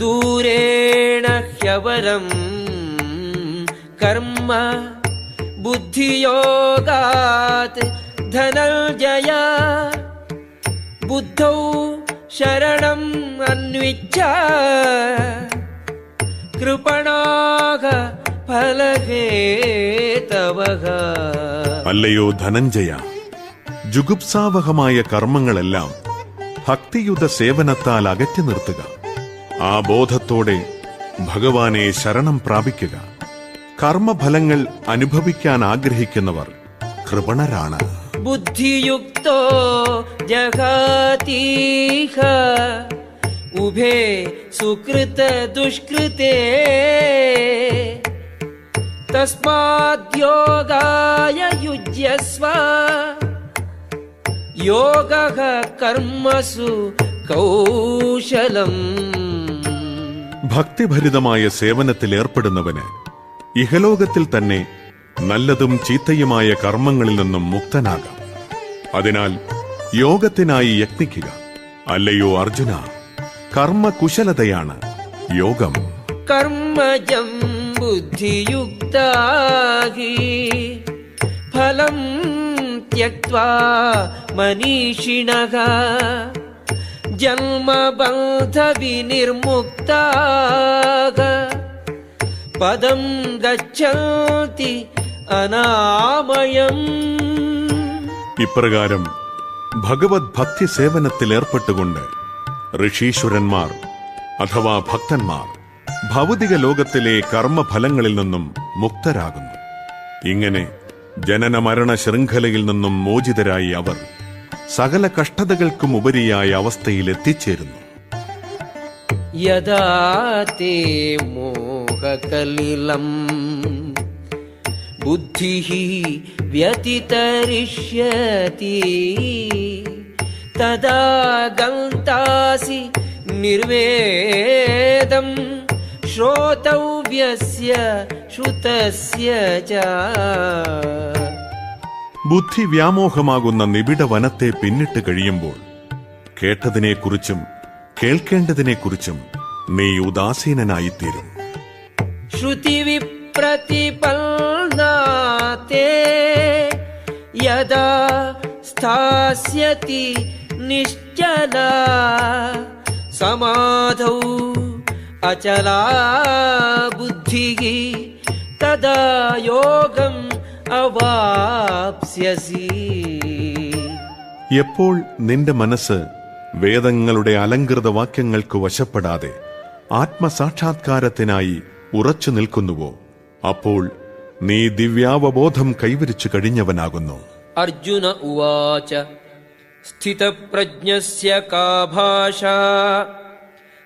ദൂരേണ ഹ്യവരം കർമ്മ ബുദ്ധിയോഗാത് ധനഞ്ജയ ബുദ്ധൗ ശരണം അന്വിച്ഛ കൃപണാഃ ഫലഹേതവഃ. അല്ലയോ ധനഞ്ജയ, ജുഗുപ്സാവഹമായ കർമ്മങ്ങളെല്ലാം ഭക്തിയുത സേവനത്താൽ അകറ്റി നിർത്തുക. ആ ബോധത്തോടെ ഭഗവാനെ ശരണം പ്രാപിക്കുക. കർമ്മഫലങ്ങൾ അനുഭവിക്കാൻ ആഗ്രഹിക്കുന്നവർ കൃപണരാണ്. ബുദ്ധിയുക്തോ ജഹാതീഹ ഉഭേ സുകൃത ദുഷ്കൃതേ തസ്മാദ്യോഗായ യുജ്യസ്വ യോഗഃ കർമ്മസു കൗശലം. ഭക്തിഭരിതമായ സേവനത്തിൽ ഏർപ്പെടുന്നവന് ഇഹലോകത്തിൽ തന്നെ നല്ലതും ചീത്തയുമായ കർമ്മങ്ങളിൽ നിന്നും മുക്തനാകാം. അതിനാൽ യോഗത്തിനായി യത്നിക്കുക. അല്ലയോ അർജുന, കർമ്മകുശലതയാണ് യോഗം. കർമ്മജം ബുദ്ധിയുക്താ ഹി ഫലം ത്യക്ത്വാ മനീഷിണഃ ജന്മബന്ധവിനിർമുക്താഃ പദം ഗച്ഛന്തി അനാമയം. ഇപ്രകാരം ഭഗവത് ഭക്തി സേവനത്തിൽ ഏർപ്പെട്ടുകൊണ്ട് ഋഷീശ്വരന്മാർ അഥവാ ഭക്തന്മാർ ഭൗതിക ലോകത്തിലെ കർമ്മഫലങ്ങളിൽ നിന്നും മുക്തരാകുന്നു. ഇങ്ങനെ ജനന മരണ ശൃംഖലയിൽ നിന്നും മോചിതരായി അവർ സകല കഷ്ടതകൾക്കും ഉപരിയായ അവസ്ഥയിൽ എത്തിച്ചേരുന്നു. യദാ തേ മോഹകലിലം ബുദ്ധിഃ വ്യതിതരിഷ്യതി തദാ ഗന്താസി നിർവേദം ശ്രോതവ്യസ്യ ശ്രുതസ്യ ച. ബുദ്ധി വ്യാമോഹമാകുന്ന നിബിഡ വനത്തെ പിന്നിട്ട് കഴിയുമ്പോൾ കേട്ടതിനെക്കുറിച്ചും കേൾക്കേണ്ടതിനെക്കുറിച്ചും നീ ഉദാസീനനായിത്തീരും. ശ്രുതി വിപ്രതിപന്നാതേ യദാ സ്ഥാസ്യതി നിശ്ചലാ സമാധൗ അചലാ ബുദ്ധിഃ തദാ യോഗം അവാപ്സ്യസി. എപ്പോൾ നിന്റെ മനസ്സ് വേദങ്ങളുടെ അലങ്കൃത വാക്യങ്ങൾക്ക് വശപ്പെടാതെ ആത്മസാക്ഷാത്കാരത്തിനായി ഉറച്ചു നിൽക്കുന്നുവോ, അപ്പോൾ നീ ദിവ്യാവബോധം കൈവരിച്ചു കഴിഞ്ഞവനാകുന്നു. അർജുന ഉവാച സ്ഥിതപ്രജ്ഞസ്യ കാ ഭാഷാ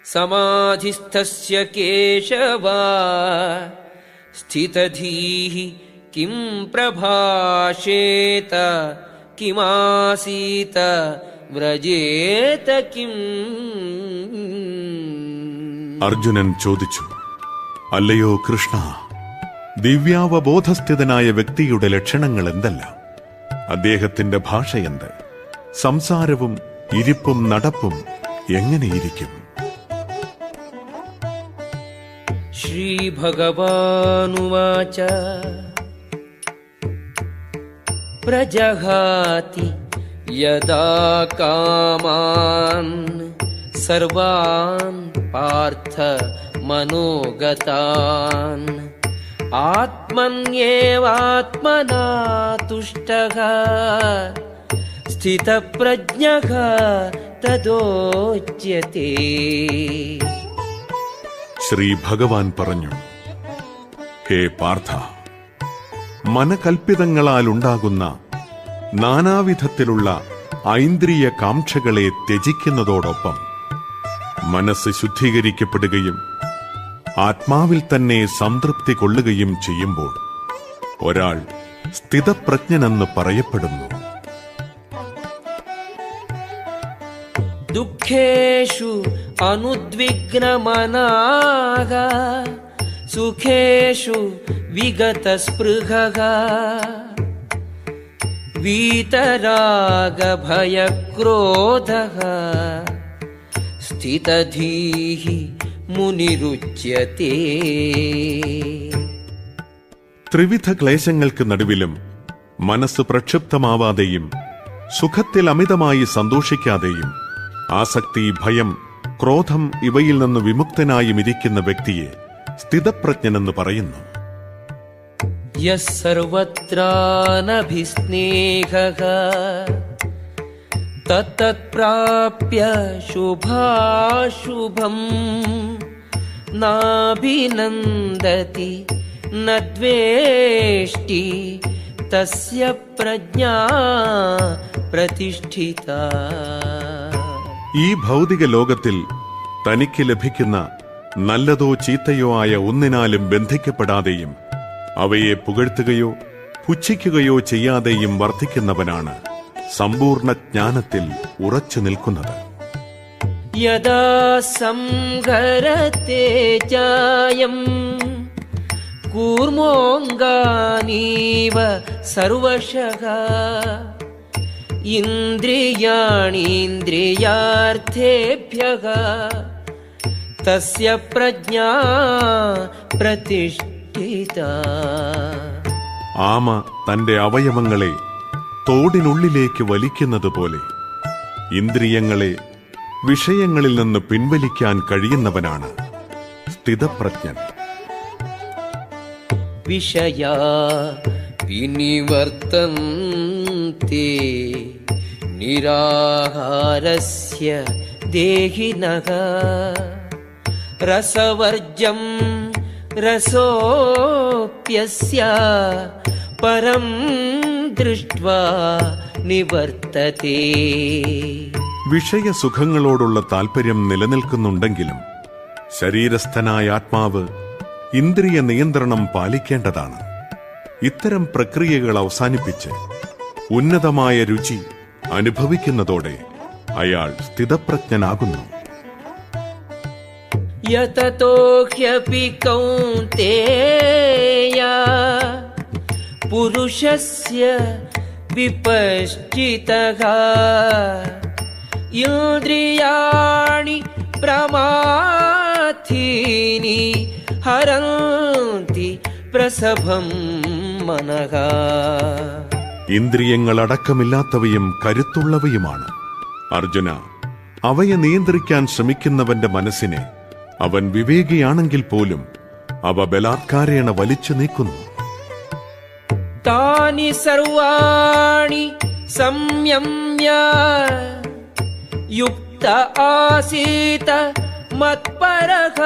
സമാധിസ്ഥസ്യ കേശവ സ്ഥിതധീഃ കിം പ്രഭാഷേത കിമാസീത വ്രജേത കിം? അർജുനൻ ചോദിച്ചു, അല്ലയോ കൃഷ്ണ, ദിവ്യാവബോധസ്ഥിതനായ വ്യക്തിയുടെ ലക്ഷണങ്ങൾ എന്തെല്ലാം? അദ്ദേഹത്തിന്റെ ഭാഷയെന്ത്? സംസാരവും ഇരിപ്പും നടപ്പും എങ്ങനെയിരിക്കും? ശ്രീഭഗവാനുവാച പ്രജഹാതി യദാ കാമാൻ സർവാൻ പാർത്ഥ മനോഗതാൻ ആത്മന്യേവാത്മനാ തുഷ്ടഃ സ്ഥിതപ്രജ്ഞഃ തദോച്യത്തെ. ശ്രീ ഭഗവാൻ പറഞ്ഞു, ഹേ പാർത്ഥ, മനകൽപ്പിതങ്ങളാൽ ഉണ്ടാകുന്ന നാനാവിധത്തിലുള്ള ഐന്ദ്രിയ കാംക്ഷകളെ ത്യജിക്കുന്നതോടൊപ്പം മനസ്സ് ശുദ്ധീകരിക്കപ്പെടുകയും ആത്മാവിൽ തന്നെ സംതൃപ്തി കൊള്ളുകയും ചെയ്യുമ്പോൾ ഒരാൾ സ്ഥിതപ്രജ്ഞനെന്ന് പറയപ്പെടുന്നു. ദുഃഖേഷു അനുദ്വിഗ്നമനാഃ സുഖേഷു വിഗതസ്പൃഹഃ വീതരാഗഭയക്രോധഃ സ്ഥിതധീഃ മുനിരുച്യത്തെ. ത്രിവിധ ക്ലേശങ്ങൾക്ക് നടുവിലും മനസ്സ് പ്രക്ഷുബ്ധമാവാതെയും സുഖത്തിൽ അമിതമായി സന്തോഷിക്കാതെയും ആസക്തി, ഭയം, ക്രോധം ഇവയിൽ നിന്ന് വിമുക്തനായും ഇരിക്കുന്ന വ്യക്തിയെ സ്ഥിതപ്രജ്ഞനെന്ന് പറയുന്നു. യഃ സർവത്രാനഭിസ്നേഹഃ തത്തത്പ്രാപ്യ ശുഭാശുഭം നാഭിനന്ദതി ന ദ്വേഷ്ടി തസ്യ പ്രജ്ഞാ പ്രതിഷ്ഠിത. ഈ ഭൗതിക ലോകത്തിൽ തനിക്ക് ലഭിക്കുന്ന നല്ലതോ ചീത്തയോ ആയ ഒന്നിനാലും ബന്ധിക്കപ്പെടാതെയും അവയെ പുകഴ്ത്തുകയോ പുച്ഛിക്കുകയോ ചെയ്യാതെയും വർദ്ധിക്കുന്നവനാണ് സമ്പൂർണ്ണ ജ്ഞാനത്തിൽ ഉറച്ചു നിൽക്കുന്നത്. യദാ സംഹരത്തെ ചായം കൂർമോംഗാനീവ സർവശഃ ഇന്ദ്രിയാണീന്ദ്രിയാർത്ഥേഭ്യഃ തസ്യ പ്രജ്ഞാ പ്രതിഷ്ഠിത. ആമ തന്റെ അവയവങ്ങളെ തോടിനുള്ളിലേക്ക് വലിക്കുന്നത് പോലെ ഇന്ദ്രിയങ്ങളെ വിഷയങ്ങളിൽ നിന്ന് പിൻവലിക്കാൻ കഴിയുന്നവനാണ് സ്ഥിതപ്രജ്ഞൻ. വിഷയാ വിനിവർത്തന്തി നിരാഹാരസ്യ ദേഹിനഃ രസവർജം രസോപ്യസ്യ പരം ദൃഷ്ട്വാ നിവർത്തതേ. വിഷയസുഖങ്ങളോടുള്ള താൽപര്യം നിലനിൽക്കുന്നുണ്ടെങ്കിലും ശരീരസ്ഥനായ ആത്മാവ് ഇന്ദ്രിയ നിയന്ത്രണം പാലിക്കേണ്ടതാണ്. ഇത്തരം പ്രക്രിയകൾ അവസാനിപ്പിച്ച് ഉന്നതമായ രുചി അനുഭവിക്കുന്നതോടെ അയാൾ സ്ഥിതപ്രജ്ഞനാകുന്നു. യതതോ ഹ്യപി കൗന്തേയ പുരുഷസ്യ വിപശ്ചിതഃ ഇന്ദ്രിയാണി പ്രമാഥീനി ഹരന്തി പ്രസഭം മനഃ. ഇന്ദ്രിയങ്ങളടക്കമില്ലാത്തവയും കരുത്തുള്ളവയുമാണ്. അർജുന, അവയെ നിയന്ത്രിക്കാൻ ശ്രമിക്കുന്നവന്റെ മനസ്സിനെ അവൻ വിവേകിയാണെങ്കിൽ പോലും അവ ബലാത്കാരേണ വലിച്ചു നീക്കുന്നു. താനി സർവാണി സംയമ്യ യുക്ത ആസീത മത്പരഃ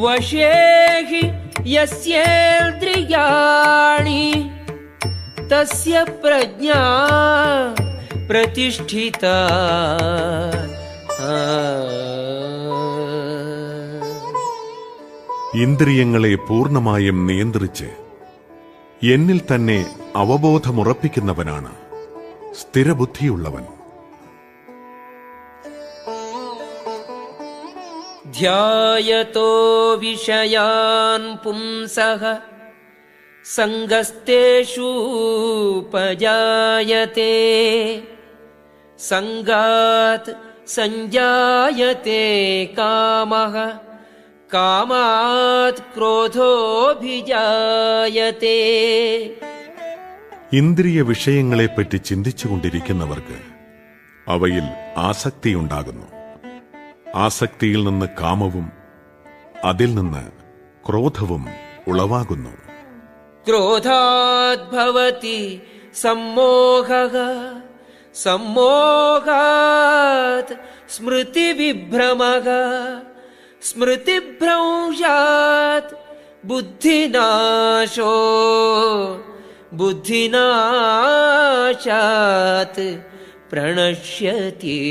വശേ ഹി യസ്യേന്ദ്രിയാണി തസ്യ പ്രജ്ഞാ പ്രതിഷ്ഠിത. ഇന്ദ്രിയങ്ങളെ പൂർണ്ണമായും നിയന്ത്രിച്ച് എന്നിൽ തന്നെ അവബോധമുറപ്പിക്കുന്നവനാണ് സ്ഥിരബുദ്ധിയുള്ളവൻ. ധ്യായതോ വിഷയാൻ പുംസഃ സംഗസ്തേഷൂപജായത്തെ സംഗാത് സംജായത്തെ കാമഃ കാമാത് ക്രോധോഭിജായത്തെ. ഇന്ദ്രിയ വിഷയങ്ങളെപ്പറ്റി ചിന്തിച്ചുകൊണ്ടിരിക്കുന്നവർക്ക് അവയിൽ ആസക്തിയുണ്ടാകുന്നു. ആസക്തിയിൽ നിന്ന് കാമവും അതിൽ നിന്ന് ക്രോധവും ഉളവാകുന്നു. ക്രോധാത് ഭവതി സമ്മോഹഃ സമ്മോഹാത് സ്മൃതിവിഭ്രമഃ സ്മൃതിഭ്രംശാത് ബുദ്ധിനാശോ ബുദ്ധിനാശാത് പ്രണശ്യതി.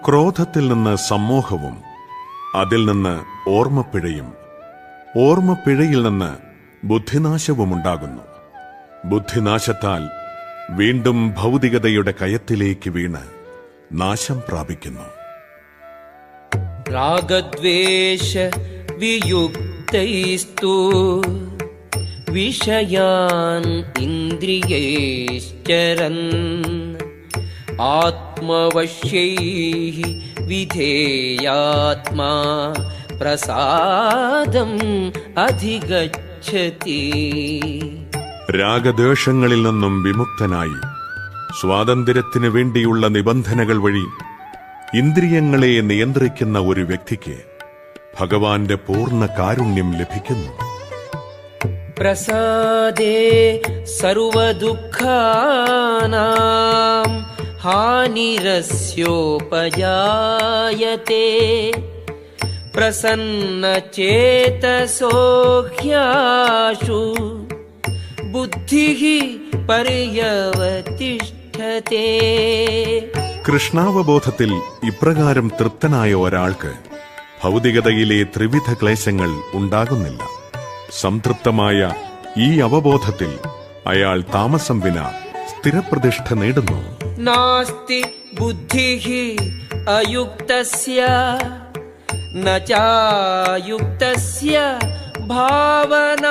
ക്രോധത്തിൽ നിന്ന് സമ്മോഹവും അതിൽ നിന്ന് ഓർമ്മപ്പിഴയും ഓർമ്മപ്പിഴയിൽ നിന്ന് ബുദ്ധിനാശവുമുണ്ടാകുന്നു. ബുദ്ധിനാശത്താൽ വീണ്ടും ഭൗതികതയുടെ കയത്തിലേക്ക് വീണ് നാശം പ്രാപിക്കുന്നു. രാഗദ്വേഷ വിയുക്തൈസ്തു വിഷയാൻ ഇന്ദ്രിയൈശ്ചരൻ ആത്മവശ്യൈഃ വിധേയാത്മാ പ്രസാദം അധിഗച്ഛതി. രാഗദ്വേഷങ്ങളിൽ നിന്നും വിമുക്തനായി സ്വാതന്ത്ര്യത്തിനു വേണ്ടിയുള്ള നിബന്ധനകൾ വഴി ഇന്ദ്രിയങ്ങളെ നിയന്ത്രിക്കുന്ന ഒരു വ്യക്തിക്ക് ഭഗവാന്റെ പൂർണ്ണ കാരുണ്യം ലഭിക്കുന്നു. പ്രസാദേ സർവദുഃഖാനാം ഹാനിരസ്യോപജായത്തെ പ്രസന്നചേതസോ ഹ്യാശു ബുദ്ധിഃ പര്യവതിഷ്ഠതേ. കൃഷ്ണാവബോധത്തിൽ ഇപ്രകാരം തൃപ്തനായ ഒരാൾക്ക് ഭൗതികതയിലെ ത്രിവിധ ക്ലേശങ്ങൾ ഉണ്ടാകുന്നില്ല. സംതൃപ്തമായ ഈ അവബോധത്തിൽ അയാൾ താമസം വിന സ്ഥിരപ്രതിഷ്ഠ നേടുന്നു. നാസ്തി ബുദ്ധിഃ അയുക്തസ്യ ന ചായുക്തസ്യ ഭാവന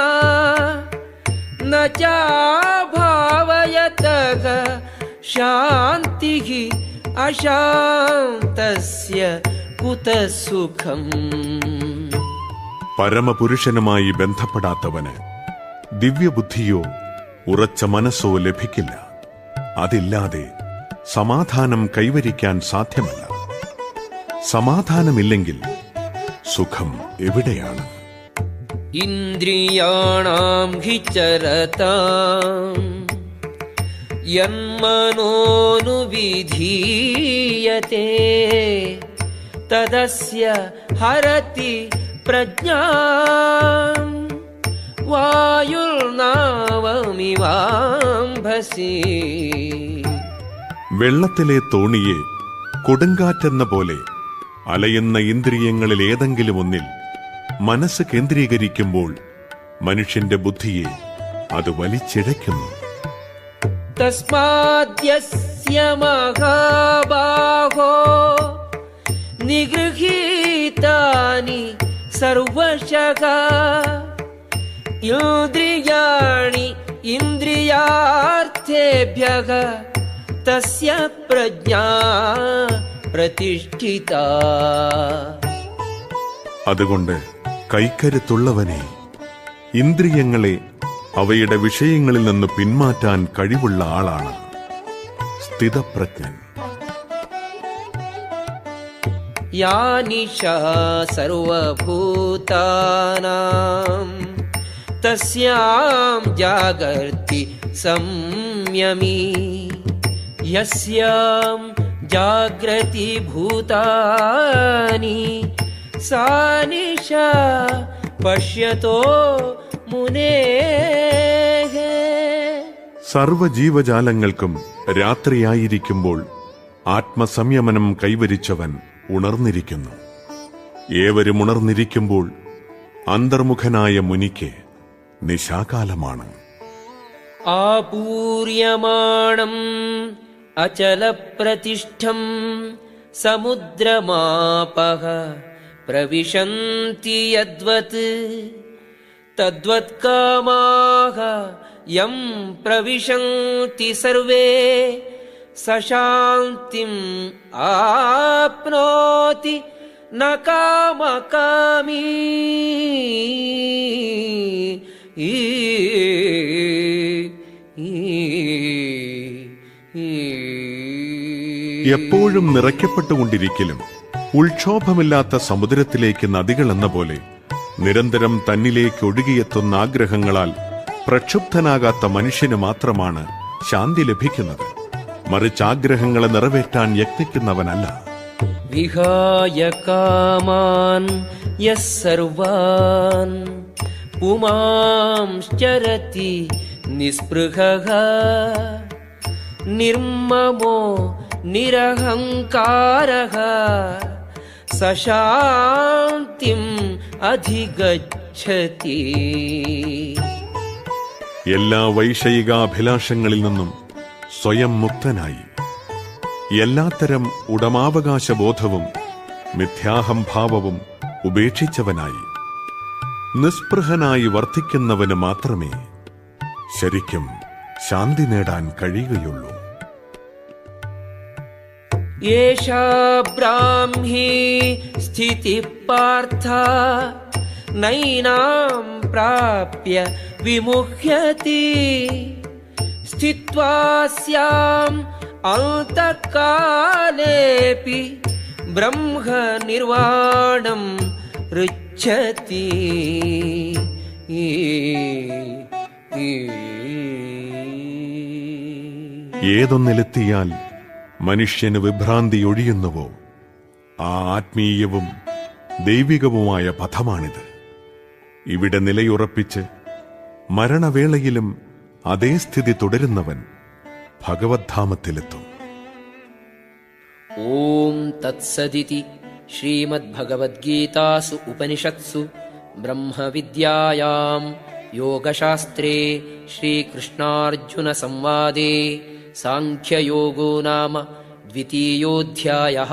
ന ചാഭാവയതഃ ശാന്തിഃ അശാന്തസ്യ കുതഃ സുഖം. പരമപുരുഷനുമായി ബന്ധപ്പെടാത്തവന് ദിവ്യബുദ്ധിയോ ഉറച്ച മനസ്സോ ലഭിക്കില്ല. അതില്ലാതെ സമാധാനം കൈവരിക്കാൻ സാധ്യമല്ല. സമാധാനമില്ലെങ്കിൽ സുഖം എവിടെയാണ്? ഇന്ദ്രിയാണാം ഹി ചരതാം യന്മനോനുവിധീയത്തെ തദസ്യ ഹരതി പ്രജ്ഞാം വായുർനാവമിവാംഭസി. വെള്ളത്തിലെ തോണിയെ കൊടുങ്കാറ്റെന്ന പോലെ അലയുന്ന ഇന്ദ്രിയങ്ങളിൽ ഏതെങ്കിലും ഒന്നിൽ മനസ്സ് കേന്ദ്രീകരിക്കുമ്പോൾ മനുഷ്യന്റെ ബുദ്ധിയെ അത് വലിച്ചിഴയ്ക്കുന്നു. തസ്മാദ്യസ്യ മഹാബാഹോ നിഗൃഹീതാനി സർവശഃ ഇന്ദ്രിയാണി ഇന്ദ്രിയാർത്ഥേഭ്യഃ തസ്യ പ്രജ്ഞാ പ്രതിഷ്ഠിത. അതുകൊണ്ട് കൈക്കരുത്തുള്ളവനെ, ഇന്ദ്രിയങ്ങളെ അവയുടെ വിഷയങ്ങളിൽ നിന്ന് പിന്മാറ്റാൻ കഴിവുള്ള ആളാണ് സ്ഥിതപ്രജ്ഞൻ. യാ നിശാ സർവഭൂതാനാം തസ്യാം ജാഗർത്തി സംയമി യസ്യാം ജാഗ്രതി ഭൂതാനി സാ നിശാ പശ്യതോ മുനേഃ. സർവജീവജാലങ്ങൾക്കും രാത്രിയായിരിക്കുമ്പോൾ ആത്മസംയമനം കൈവരിച്ചവൻ ഉണർന്നിരിക്കുന്നു. ഏവരും ഉണർന്നിരിക്കുമ്പോൾ അന്തർമുഖനായ മുനിക്ക് നിശാകാലമാണ്. ആപൂര്യമാണം അചലപ്രതിഷ്ഠം സമുദ്രമാപഃ പ്രവിശന്തി യദ്വത് തദ്വത്കാമാഃ യം പ്രവിശന്തി സർവേ സശാന്തിം ആപ്നോതി ന കാമകാമീ. എപ്പോഴും നിറയ്ക്കപ്പെട്ടുകൊണ്ടിരിക്കലും ഉൾക്ഷോഭമില്ലാത്ത സമുദ്രത്തിലേക്ക് നദികൾ എന്ന പോലെ നിരന്തരം തന്നിലേക്ക് ഒഴുകിയെത്തുന്ന ആഗ്രഹങ്ങളാൽ പ്രക്ഷുബ്ധനാകാത്ത മനുഷ്യന് മാത്രമാണ് ശാന്തി ലഭിക്കുന്നത്. മറിച്ച് ആഗ്രഹങ്ങളെ നിറവേറ്റാൻ യത്നിക്കുന്നവനല്ല. വിഹായ കാമാൻ യസ് സർവാൻ പുമാംശ്ചരതി നിസ്പൃഹഃ നിർമ്മമോ നിരഹങ്കാരഃ സശാന്തിം അധിഗച്ഛതി. എല്ലാ വൈഷയികാഭിലാഷങ്ങളിൽ നിന്നും സ്വയം മുക്തനായി എല്ലാത്തരം ഉടമാവകാശബോധവും മിഥ്യാഹംഭാവവും ഉപേക്ഷിച്ചവനായി നിസ്പൃഹനായി വർത്തിക്കുന്നവന് മാത്രമേ ശരിക്കും ശാന്തി നേടാൻ കഴിയുകയുള്ളൂ. യേഷാ ബ്രാഹ്മീ സ്ഥിതിഃ പാർത്ഥ നൈനാം പ്രാപ്യ വിമുഹ്യതി സ്ഥിത്വാ സ്യാം അന്തകാലേപി ബ്രഹ്മ നിർവാണം ഋച്ഛതി. ഏതൊന്നിലെത്തിയാൽ മനുഷ്യന് വിഭ്രാന്തി ഒഴിയുന്നുവോ ആ ആത്മീയവും ദൈവികവുമായ പഥമാണിത്. ഇവിടെ നിലയുറപ്പിച്ച് മരണവേളയിലും അതേ സ്ഥിതി തുടരുന്നവൻ ഭഗവദ്ധാമത്തിലെത്തും. ഓം തത്സദിതി ശ്രീമദ്ഭഗവദ്ഗീതാസു ഉപനിഷത്സു ബ്രഹ്മവിദ്യായാം യോഗശാസ്ത്രേ ശ്രീകൃഷ്ണാർജുന സംവാദേ സാംഖ്യയോഗോ നാമ ദ്വിതീയോऽധ്യായഃ.